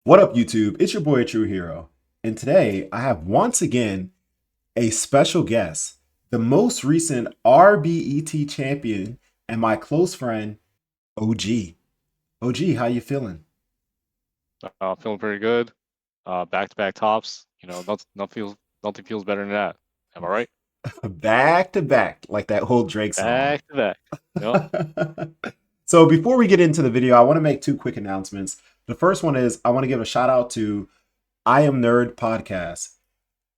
What up, YouTube? It's your boy, ATrueHero. And today I have once again a special guest, the most recent RBET champion and my close friend, OG. OG, how you feeling? Feeling pretty good. Back-to-back tops. Nothing feels better than that. Am I right? Back to back, like that whole Drake song. Back to back. Yep. So before we get into the video, I want to make two quick announcements. The first one is I want to give a shout out to I Am Nerd Podcast.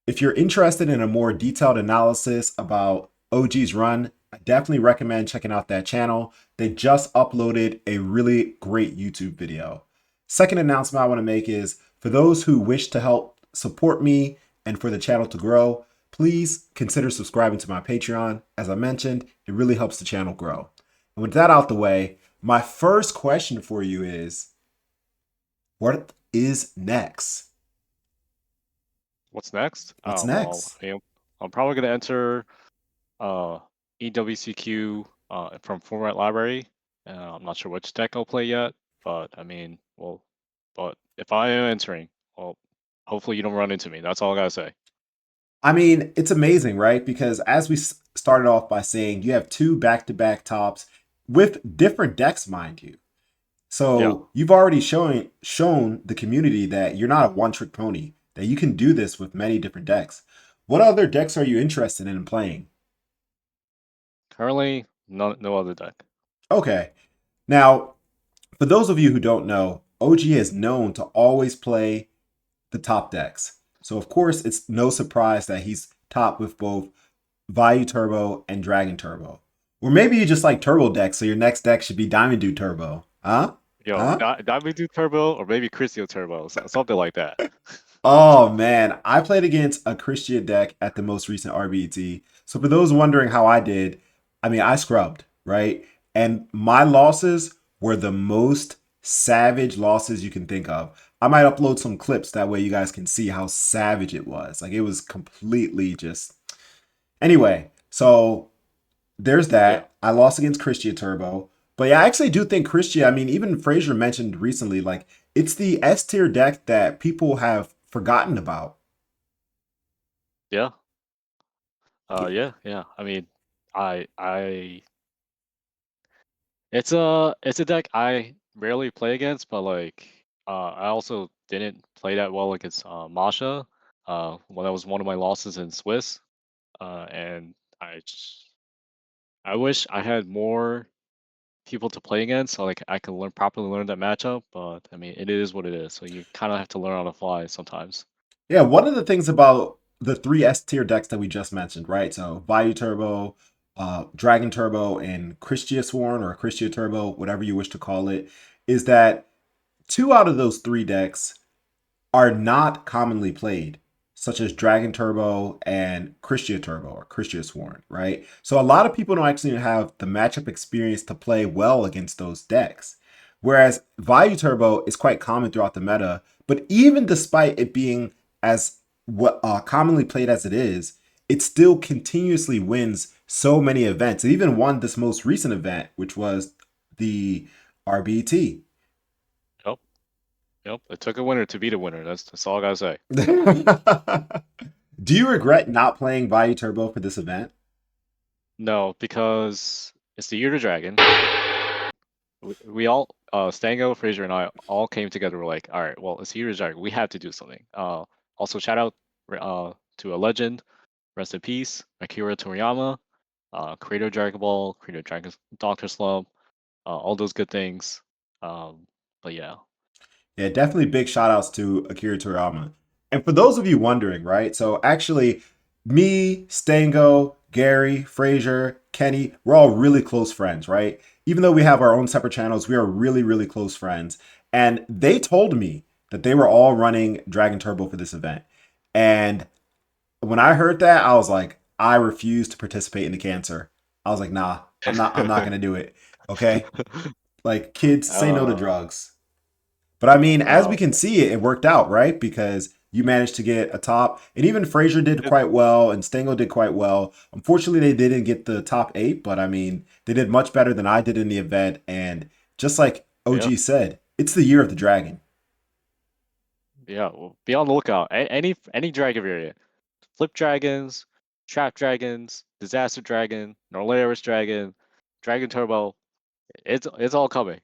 If you're interested in a more detailed analysis about OG's run, I definitely recommend checking out that channel. They just uploaded a really great YouTube video. Second announcement I want to make is for those who wish to help support me and for the channel to grow, please consider subscribing to my Patreon. As I mentioned, it really helps the channel grow. And with that out the way, my first question for you is what is next? What's next? What's next? I'm probably gonna enter uh EWCQ from Format Library. I'm not sure which deck I'll play yet, but but if I am entering, well, hopefully you don't run into me. That's all I gotta say. I mean, it's amazing, right? Because as we started off by saying, you have two back-to-back tops with different decks, mind you. Yeah. So you've already shown the community that you're not a one-trick pony, that you can do this with many different decks. What other decks are you interested in playing? Currently, no other deck. Okay. Now, for those of you who don't know, OG is known to always play the top decks. So of course, it's no surprise that he's top with both Vayu Turbo and Dragon Turbo. Or maybe you just like Turbo decks, so your next deck should be Diamond Dude Turbo. Huh? Yo, Huh? Diamond Turbo or maybe Cristio Turbo, something like that. Oh man, I played against a Christian deck at the most recent RBET. So for those wondering how I did, I mean I scrubbed, right? And my losses were the most savage losses you can think of. I might upload some clips that way you guys can see how savage it was. Like it was completely just anyway, so there's Yeah, that. I lost against Christia Turbo. But yeah, I actually do think Christia, I mean, even Frazier mentioned recently, like, it's the S tier deck that people have forgotten about. yeah, yeah. I it's a deck I rarely play against, but I also didn't play that well against Masha. When that was one of my losses in Swiss. And I wish I had more people to play against, so I can properly learn that matchup. But I mean, it is what it is. So you kind of have to learn on the fly sometimes. Yeah, one of the things about the three S tier decks that we just mentioned, right? So Vayu Turbo, Dragon Turbo, and Christia Sworn or Christia Turbo, whatever you wish to call it, is that two out of those three decks are not commonly played, such as Dragon Turbo and Christia Turbo or Christia Sworn, right? So a lot of people don't actually have the matchup experience to play well against those decks. Whereas Vayu Turbo is quite common throughout the meta, but even despite it being as what commonly played as it is, it still continuously wins so many events. It even won this most recent event, which was the RBT. Yep, yep. It took a winner to beat a winner. That's all I gotta say. Do you regret not playing Vayu Turbo for this event? No, because it's the Year of the Dragon. We all, Stango, Fraser, and I all came together. We're like, all right, well, it's the Year of the Dragon. We have to do something. Also, shout out to a legend, rest in peace, Akira Toriyama, creator of Dragon Ball, creator of Dragon Doctor Slump, all those good things. But yeah, Yeah, definitely big shout outs to Akira Toriyama. And for those of you wondering, right? So actually, me, Stango, Gary, Frazier, Kenny, we're all really close friends, right? Even though we have our own separate channels, we are really, really close friends. And they told me that they were all running Dragon Turbo for this event. And when I heard that, I was like, I refuse to participate in the cancer. I was like, nah, I'm not gonna do it. Okay? Like kids say no to uh, drugs. But I mean, as we uh, can see, it worked out, right? Because you managed to get a top, and even Frazier did it, quite well, and Stengel did quite well. Unfortunately, they didn't get the top eight, but I mean, they did much better than I did in the event. And just like yeah, OG said, it's the year of the dragon. Yeah, well, be on the lookout. Any dragon variant, flip dragons, trap dragons, disaster dragon, Norlaris dragon, dragon turbo. It's all coming.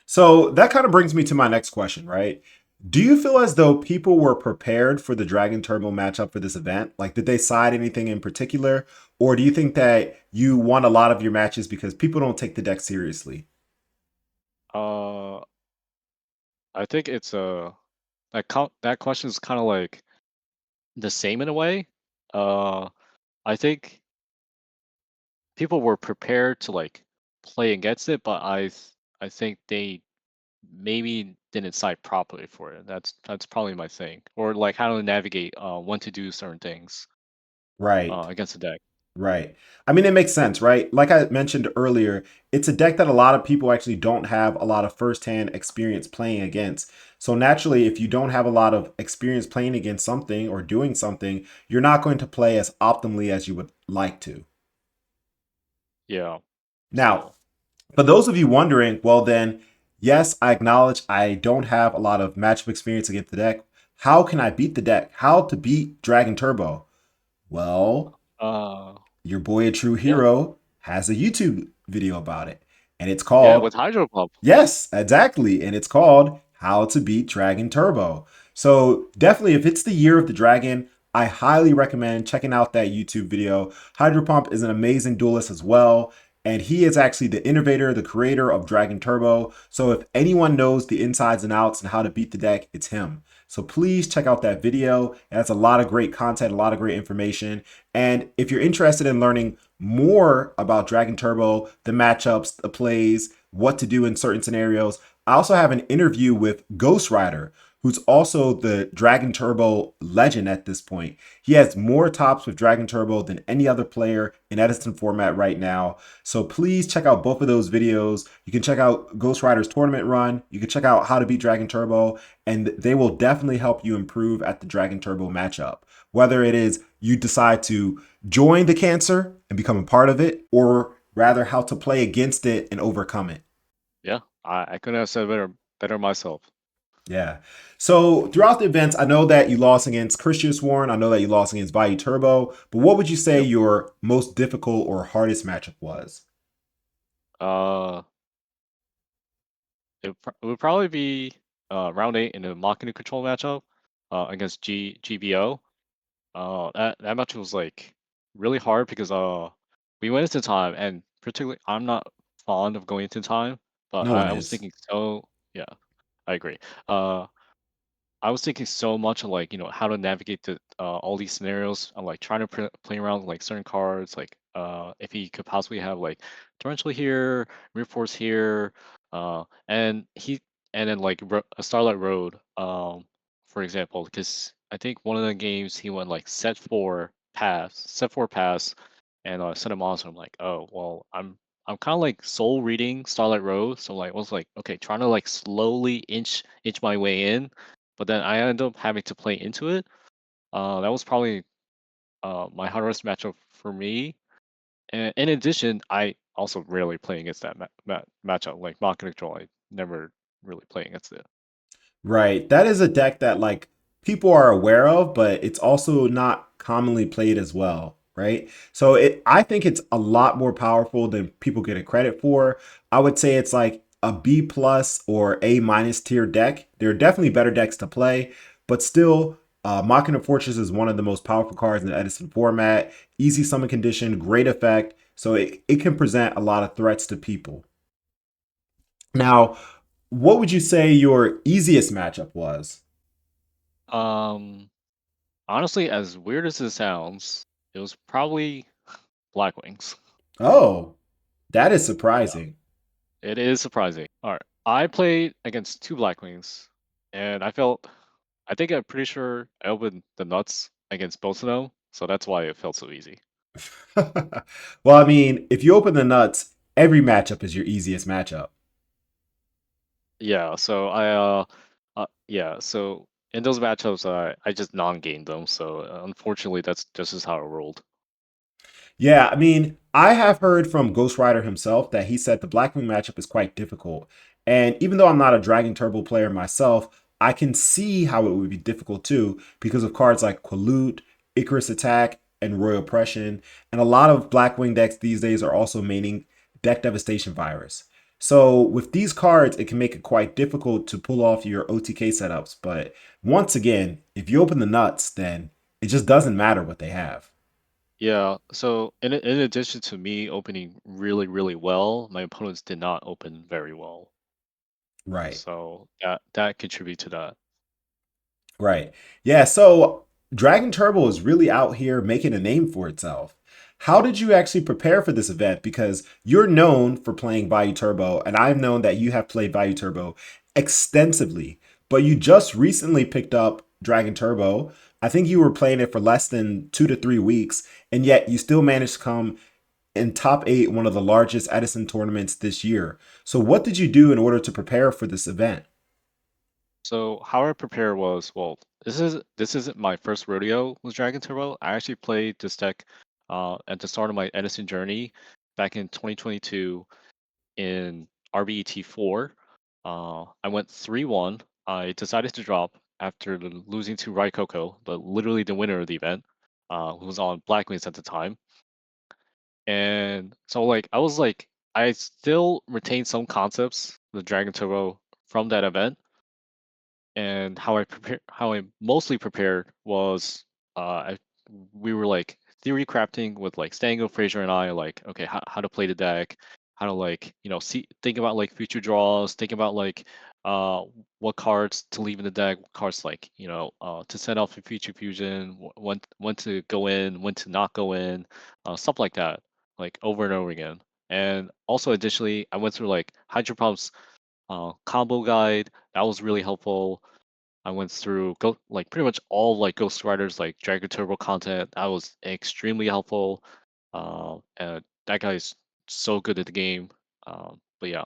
So that kind of brings me to my next question, right? Do you feel as though people were prepared for the Dragon Turbo matchup for this event? Like, did they side anything in particular? Or do you think that you won a lot of your matches because people don't take the deck seriously? Uh, I think it's that question is kind of like the same in a way. Uh, I think people were prepared to like play against it, but I think they maybe didn't cite properly for it. That's probably my thing. Or like how to navigate when to do certain things Right. against the deck. Right. I mean, it makes sense, right? Like I mentioned earlier, it's a deck that a lot of people actually don't have a lot of firsthand experience playing against. So naturally, if you don't have a lot of experience playing against something or doing something, you're not going to play as optimally as you would like to. Yeah. Now, So for those of you wondering, well, then, yes, I acknowledge I don't have a lot of matchup experience against the deck. How can I beat the deck? How to beat Dragon Turbo? Well, uh your boy A True yeah. Hero has a YouTube video about it. And it's Yeah, called with Hydro Pump. Yes, exactly. And it's called How to Beat Dragon Turbo. So definitely, if it's the year of the dragon, I highly recommend checking out that YouTube video. Hydro Pump is an amazing duelist as well. And he is actually the innovator, the creator of Dragon Turbo. So if anyone knows the insides and outs and how to beat the deck, it's him. So please check out that video. It has a lot of great content, a lot of great information. And if you're interested in learning more about Dragon Turbo, the matchups, the plays, what to do in certain scenarios, I also have an interview with Ghost Rider, who's also the Dragon Turbo legend at this point. He has more tops with Dragon Turbo than any other player in Edison format right now. So please check out both of those videos. You can check out Ghost Rider's tournament run. You can check out how to beat Dragon Turbo, and they will definitely help you improve at the Dragon Turbo matchup. Whether it is you decide to join the cancer and become a part of it, or rather how to play against it and overcome it. Yeah. I couldn't have said better myself. Yeah. So throughout the events, I know that you lost against Christian Warren. I know that you lost against Bayou Turbo. But what would you say Yep. your most difficult or hardest matchup was? Uh it would probably be round 8 in a Machina control matchup against GBO. That match was like really hard because we went into time, and particularly I'm not fond of going into time, but No one I was is. thinking so yeah, I agree. Uh I was thinking so much of like, how to navigate the all these scenarios. I'm like trying to play around with like certain cards, like if he could possibly have like torrential here, rear force here, and then like a Starlight Road, for example, because I think one of the games he went like set four pass, and set a monster. I'm like, oh well, I'm kind of like soul reading Starlight Road, so like I was like, okay, trying to like slowly inch my way in, but then I ended up having to play into it. That was probably my hardest matchup for me. And in addition, I also rarely play against that matchup. Like Mach Control, I never really play against it. Right. That is a deck that like people are aware of, but it's also not commonly played as well, right? So it I think it's a lot more powerful than people get it credit for. I would say it's like a B plus or A minus tier deck. There are definitely better decks to play, but still Machina Fortress is one of the most powerful cards in the Edison format. Easy summon condition, great effect. So it can present a lot of threats to people. Now, what would you say your easiest matchup was? Um, Honestly, as weird as it sounds, it was probably Black Wings. Oh, that is Yeah, surprising. it is surprising. All right, I played against two Black Wings, and I think I'm pretty sure I opened the nuts against both of them, so that's why it felt so easy. Well, I mean, if you open the nuts, every matchup is your easiest matchup. Yeah, so yeah, so in those matchups, I just non-gamed them. So unfortunately, that's just how it rolled. Yeah, I mean, I have heard from Ghost Rider himself that he said the Blackwing matchup is quite difficult. And even though I'm not a Dragon Turbo player myself, I can see how it would be difficult too because of cards like Qualut, Icarus Attack, and Royal Oppression. And a lot of Blackwing decks these days are also maining Deck Devastation Virus. So with these cards, it can make it quite difficult to pull off your OTK setups. But once again, if you open the nuts, then it just doesn't matter what they have. Yeah, so in addition to me opening really, really well, my opponents did not open very well. Right. So that contribute to that. Right. Yeah. So Dragon Turbo is really out here making a name for itself. How did you actually prepare for this event? Because you're known for playing Value Turbo, and I've known that you have played Value Turbo extensively, but you just recently picked up Dragon Turbo. I think you were playing it for less than 2 to 3 weeks, and yet you still managed to come in top eight, one of the largest Edison tournaments this year. So, what did you do in order to prepare for this event? So how I prepare was, well, this isn't my first rodeo with Dragon Turbo. I actually played this deck at the start of my Edison journey back in 2022 in RBET 4. I went 3-1. I decided to drop after losing to Raikoko, but literally the winner of the event, who was on Black Wings at the time. And so like I still retain some concepts with Dragon Turbo from that event, and how I mostly prepared was we were like theory crafting with like Stango, Fraser, and I like, okay, how to play the deck, how to like, see, think about like future draws, think about like uh what cards to leave in the deck, what cards like, to send off for future fusion, when to go in, when to not go in, stuff like that, like over and over again. And also additionally, I went through like Hydro Pump's combo guide. That was really helpful. I went through go like pretty much all like Ghost Riders like Dragon Turbo content. That was extremely helpful. And that guy's so good at the game. But yeah,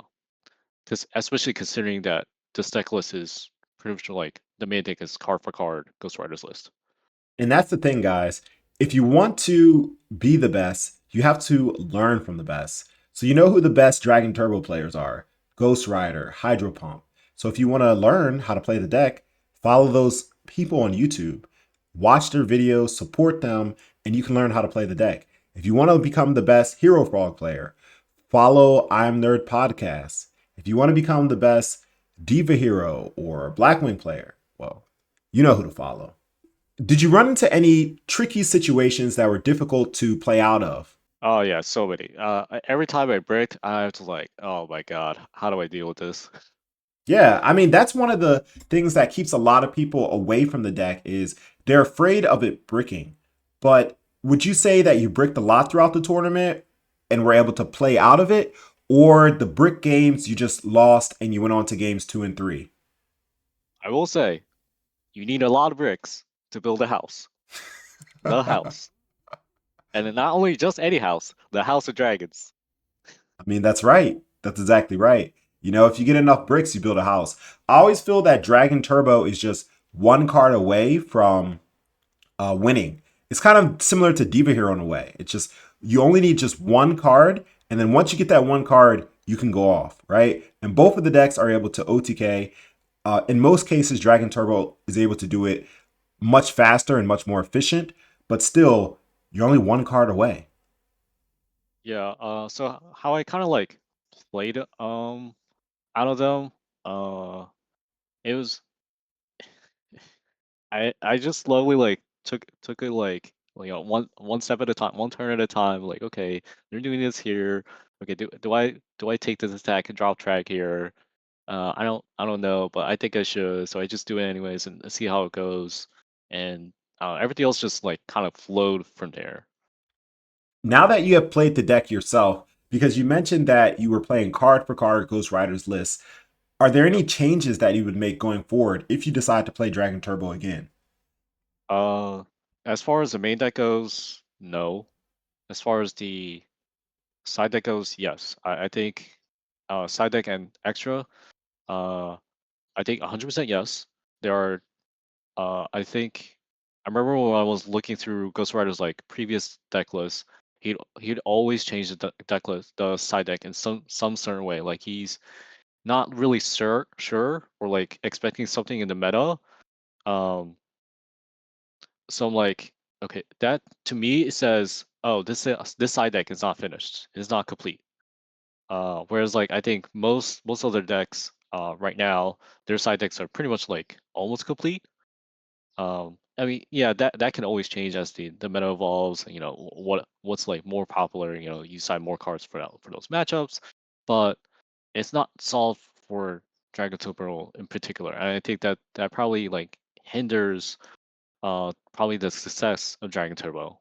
especially considering that this deck list is pretty much like the main deck is card for card Ghost Riders list. And that's the thing, guys. If you want to be the best, you have to learn from the best. So you know who the best Dragon Turbo players are: Ghost Rider, Hydro Pump. So if you want to learn how to play the deck, follow those people on YouTube, watch their videos, support them, and you can learn how to play the deck. If you want to become the best Hero Frog player, follow I'm Nerd Podcast. If you want to become the best Diva Hero or Blackwing player, well, you know who to follow. Did you run into any tricky situations that were difficult to play out of? Oh yeah, so many. Every time I bricked, I have to like, oh my god, how do I deal with this? Yeah, I mean that's one of the things that keeps a lot of people away from the deck is they're afraid of it bricking. But would you say that you bricked a lot throughout the tournament and were able to play out of it, or the brick games you just lost and you went on to games 2 and 3? I will say, you need a lot of bricks to build a house. The house. And then not only just any house, the House of Dragons. I mean, that's right. That's exactly right. You know, if you get enough bricks, you build a house. I always feel that Dragon Turbo is just one card away from winning. It's kind of similar to Diva Hero in a way. It's just you only need just one card, and then once you get that one card, you can go off, right? And both of the decks are able to OTK. In most cases, Dragon Turbo is able to do it much faster and much more efficient, but still, you're only one card away. Yeah, so how I kind of like played out of them, it was I just slowly like took it like, one step at a time, one turn at a time, like, okay, they're doing this here. Okay, do I take this attack and drop track here? I don't know, but I think I should, so I just do it anyways and see how it goes. And everything else just like kind of flowed from there. Now that you have played the deck yourself, because you mentioned that you were playing card for card Ghost Rider's list, are there any Yep. changes that you would make going forward if you decide to play Dragon Turbo again? Uh, as far as the main deck goes, no. As far as the side deck goes, yes. I think side deck and extra, uh, I think 100% yes. There are, I think, I remember when I was looking through Ghost Rider's like previous deck list, he'd always change the deck list, the side deck in some certain way. Like not really sure or like expecting something in the meta. Um, so I'm like, okay, that to me it says, oh, this side deck is not finished. It's not complete. Whereas like I think most other decks right now, their side decks are pretty much like almost complete. I mean, yeah, that can always change as the meta evolves. You know, what's like more popular. You know, you sign more cards for those matchups, but it's not solved for Dragon Pearl in particular. And I think that probably like hinders probably the success of Dragon Turbo.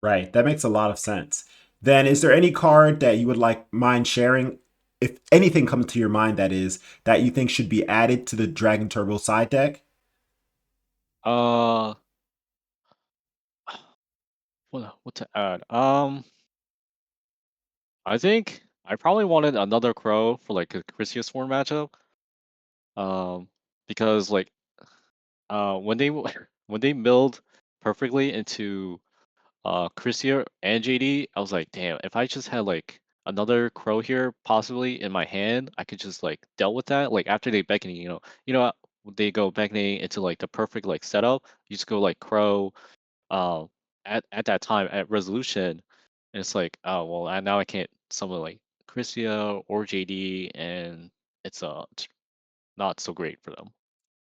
Right. That makes a lot of sense. Then, is there any card that you would like mind sharing? If anything comes to your mind, that is, that you think should be added to the Dragon Turbo side deck? Uh, what to add? I think I probably wanted another Crow for like a Chrysius Sworn matchup. Um, because like when they when they milled perfectly into Chrysia and JD, I was like, damn, if I just had like another Crow here possibly in my hand, I could just like dealt with that. Like after they beckoning, they go beckoning into like the perfect like setup. You just go like Crow um at that time at resolution, and it's like, oh well, now I can't summon like Chrysia or JD, and it's not so great for them.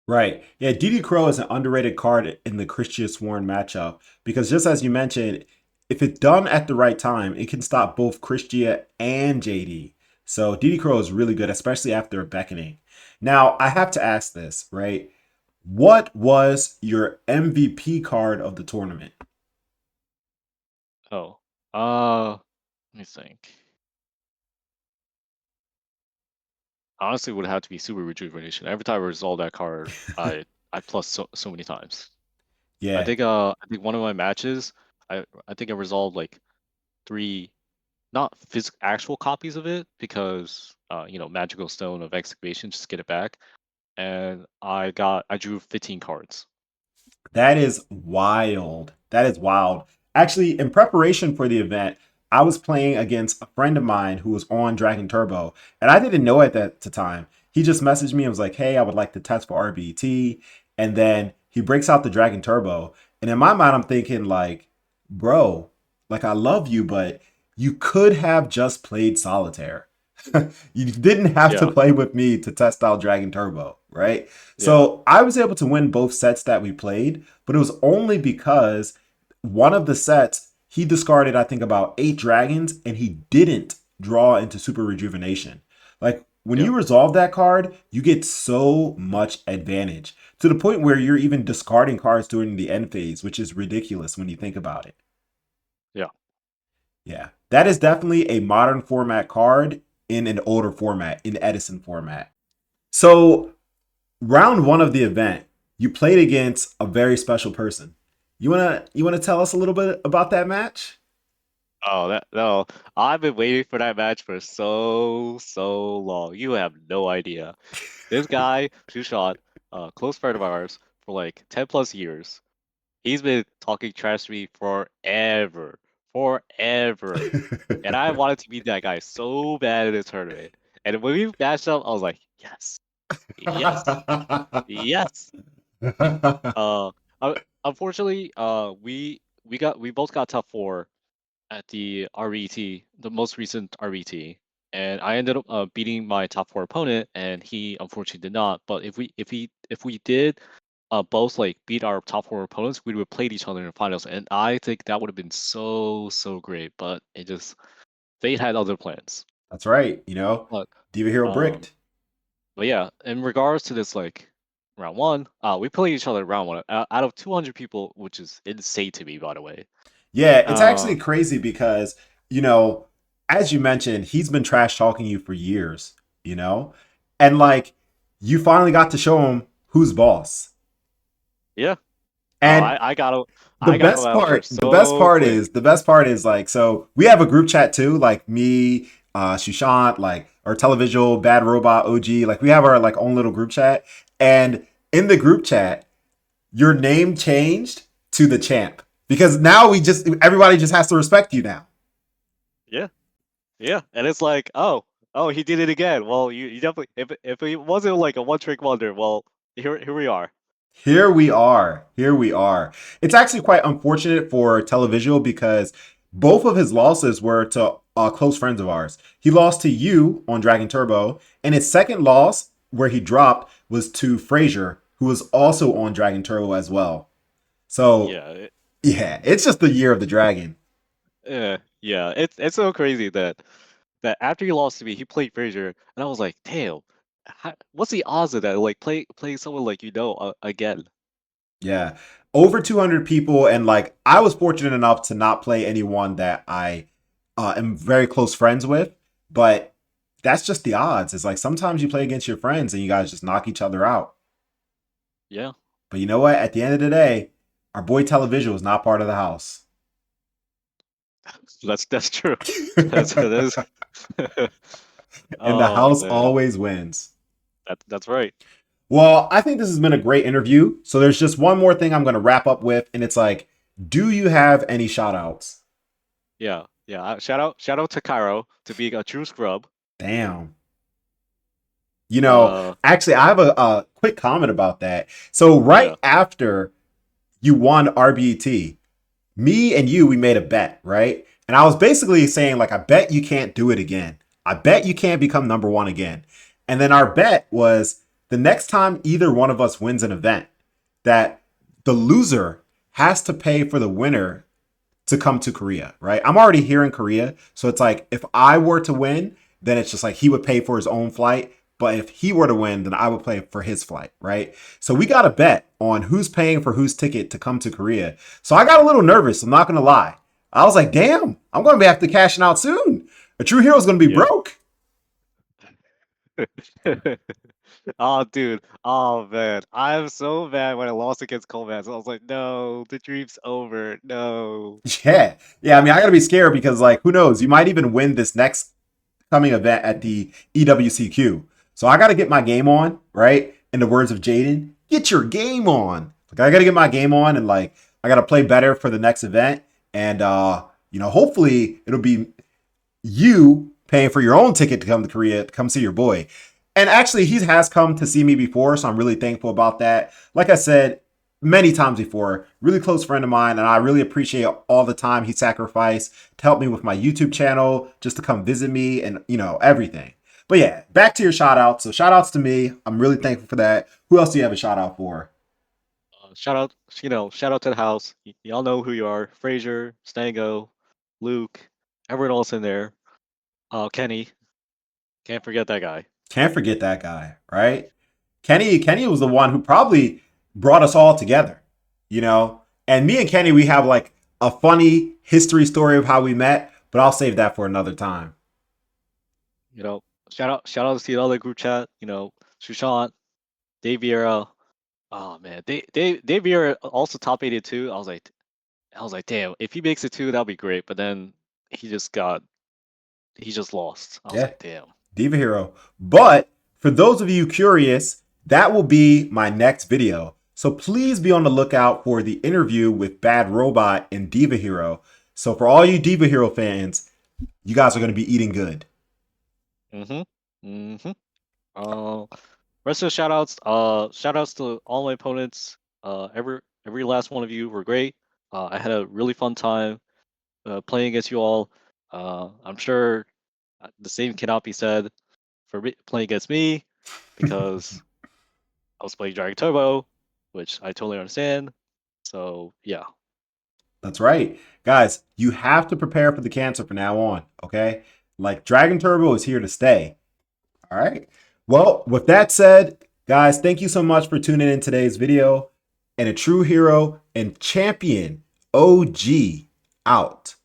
Right. Yeah, DD Crow is an underrated card in the Christian Sworn matchup because just as you mentioned, if it's done at the right time, it can stop both Christia and JD. So DD Crow is really good, especially after a beckoning. Now, I have to ask this, right? What was your MVP card of the tournament? Oh, let me think. Honestly, would have to be Super Rejuvenation. Every time I resolve that card, I plus so many times. Yeah, I think one of my matches, I think I resolved like three not physical actual copies of it because Magical Stone of Excavation just get it back, and I drew 15 cards. that is wild. That is wild. Actually, in preparation for the event, I was playing against a friend of mine who was on Dragon Turbo, and I didn't know at that time. He just messaged me and was like, "Hey, I would like to test for RBET," and then he breaks out the Dragon Turbo, and in my mind, I'm thinking like, "Bro, like I love you, but you could have just played Solitaire. You didn't have to Yeah, play with me to test out Dragon Turbo, right?" yeah, So I was able to win both sets that we played, but it was only because one of the sets he discarded, I think, about 8 dragons, and he didn't draw into Super Rejuvenation. Like when yeah, you resolve that card, you get so much advantage to the point where you're even discarding cards during the end phase, which is ridiculous when you think about it. yeah. Yeah, that is definitely a modern format card in an older format, in Edison format. So round one of the event, you played against a very special person. You wanna tell us a little bit about that match? Oh, that no, I've been waiting for that match for so long. You have no idea. This guy, Shushan, a close friend of ours for like 10 plus years. He's been talking trash to me forever. Forever. And I wanted to beat that guy so bad in this tournament. And when we matched up, I was like, yes, yes, yes. Uh, unfortunately, we both got top four at the RBET, the most recent RBET, and I ended up beating my top four opponent, and he unfortunately did not. But if we did both like beat our top four opponents, we would have played each other in the finals, and I think that would have been so great. But it just they had other plans. That's right. But Diva Hero um, bricked. but yeah, in regards to this like round one, we played each other round one out of 200 people, which is insane to me, by the way. Yeah, it's Uh, actually crazy because you know, as you mentioned, he's been trash talking you for years. You know, and like you finally got to show him who's boss. yeah. Oh, And I got him out for so quick. the best part is like, so we have a group chat too, like me, Sushant, like our televisual bad robot OG, like we have our like own little group chat. And in the group chat, your name changed to the champ because now we just everybody just has to respect you now. Yeah, yeah. And it's like, oh. Oh, he did it again. Well, you definitely if it wasn't like a one trick wonder, well, here we are. Here we are. Here we are. It's actually quite unfortunate for Televisual because both of his losses were to close friends of ours. He lost to you on Dragon Turbo, and his second loss, where he dropped, was to Frazier, who was also on Dragon Turbo as well. So, Yeah, yeah, it's just the year of the dragon. yeah. It's so crazy that after he lost to me, he played Frazier, and I was like, damn, what's the odds of that? Like playing someone like again. Yeah. Over 200 people. And like, I was fortunate enough to not play anyone that I am very close friends with. But that's just the odds. It's like sometimes you play against your friends and you guys just knock each other out. Yeah, But you know what? At the end of the day, our boy Televisual is not part of the house. that's true. That is. And the Oh house man, always wins. that's right. Well, I think this has been a great interview. So there's just one more thing I'm going to wrap up with. And it's like, do you have any shout outs? Yeah, yeah. Shout out to Cairo to being a true scrub. Damn. You know, Uh, actually, I have a quick comment about that. So, yeah, right after you won RBET, me and you, we made a bet, right? And I was basically saying, like, I bet you can't do it again. I bet you can't become number one again. And then our bet was the next time either one of us wins an event, that the loser has to pay for the winner to come to Korea, right? I'm already here in Korea. So it's like if I were to win, then it's just like he would pay for his own flight. But if he were to win, then I would pay for his flight, right? So we got a bet on who's paying for whose ticket to come to Korea. So I got a little nervous. I'm not going to lie. I was like, damn, I'm going to have to cash out soon. A true hero is going to be yeah. broke. Oh, dude. Oh, man. I'm so mad when I lost against Coleman. So I was like, no, the dream's over. No. Yeah. Yeah. I mean, I got to be scared because, like, who knows? You might even win this next coming event at the EWCQ. So I got to get my game on, right? In the words of Jaden, get your game on. Like I got to get my game on and like I got to play better for the next event. And hopefully it'll be you paying for your own ticket to come to Korea to come see your boy. And actually, he has come to see me before, so I'm really thankful about that. Like I said many times before, really close friend of mine, and I really appreciate all the time he sacrificed to help me with my YouTube channel, just to come visit me and, everything. But yeah, back to your shout outs. So shout outs to me. I'm really thankful for that. Who else do you have a shout out for? Shout out, shout out to the house. Y'all know who you are. Frazier, Stango, Luke, everyone else in there. Kenny. Can't forget that guy. Can't forget that guy, right? Kenny was the one who probably brought us all together, you know? And me and Kenny, we have like a funny history story of how we met, but I'll save that for another time. Shout out to the other group chat. Sushant, Dave Vieira. Oh man, Dave Vieira also top 82. I was like, damn, if he makes it too, that'll be great. But then he just got, he just lost. I was Yeah, like, damn. Diva Hero. But for those of you curious, that will be my next video. So please be on the lookout for the interview with Bad Robot and Diva Hero. So for all you Diva Hero fans, you guys are going to be eating good. Mm-hmm. Mm-hmm. Uh, rest of the shout outs to all my opponents. Every last one of you were great. I had a really fun time playing against you all. I'm sure the same cannot be said for playing against me because I was playing Dragon Turbo, which I totally understand. So yeah. That's right. Guys, you have to prepare for the cancer from now on, okay? Like Dragon Turbo is here to stay. All right. Well, with that said, guys, thank you so much for tuning in today's video. And a true hero and champion OG out.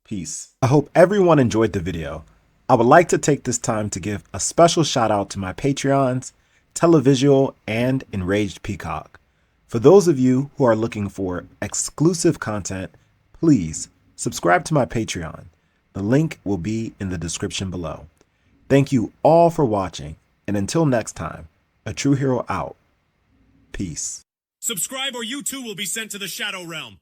Peace. I hope everyone enjoyed the video. I would like to take this time to give a special shout out to my Patreons, Televisual, and Enraged Peacock. For those of you who are looking for exclusive content, please subscribe to my Patreon. The link will be in the description below. Thank you all for watching, and until next time, a true hero out. Peace. Subscribe or you too will be sent to the Shadow Realm.